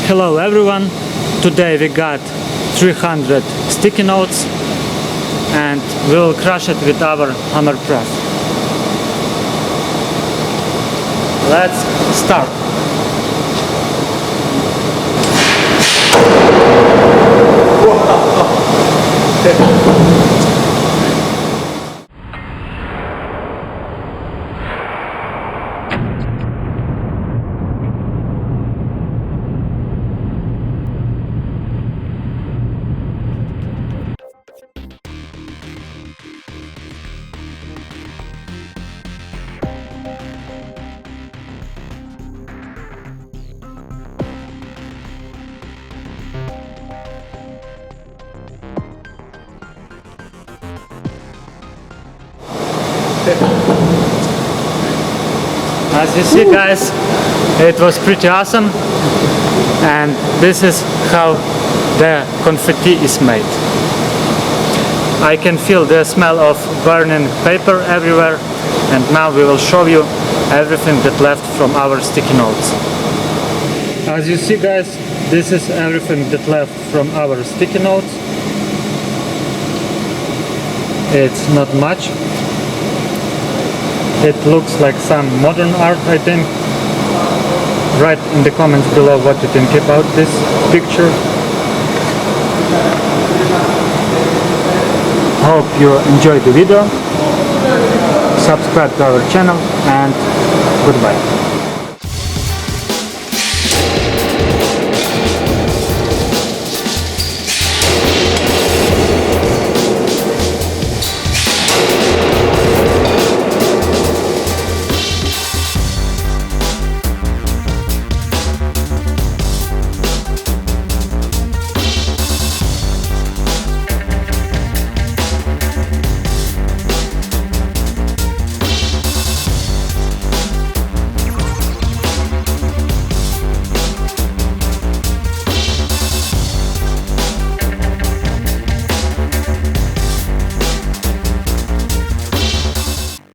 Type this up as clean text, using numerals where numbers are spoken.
Hello everyone, today we got 300 sticky notes and we'll crush it with our hammer press. Let's start. As you see guys, it was pretty awesome, and this is how the confetti is made. I can feel the smell of burning paper everywhere, and now we will show you everything that left from our sticky notes. As you see guys, this is everything that left from our sticky notes. It's not much. It looks like some modern art, I think. Write in the comments below what you think about this picture. Hope you enjoyed the video. Subscribe to our channel and goodbye.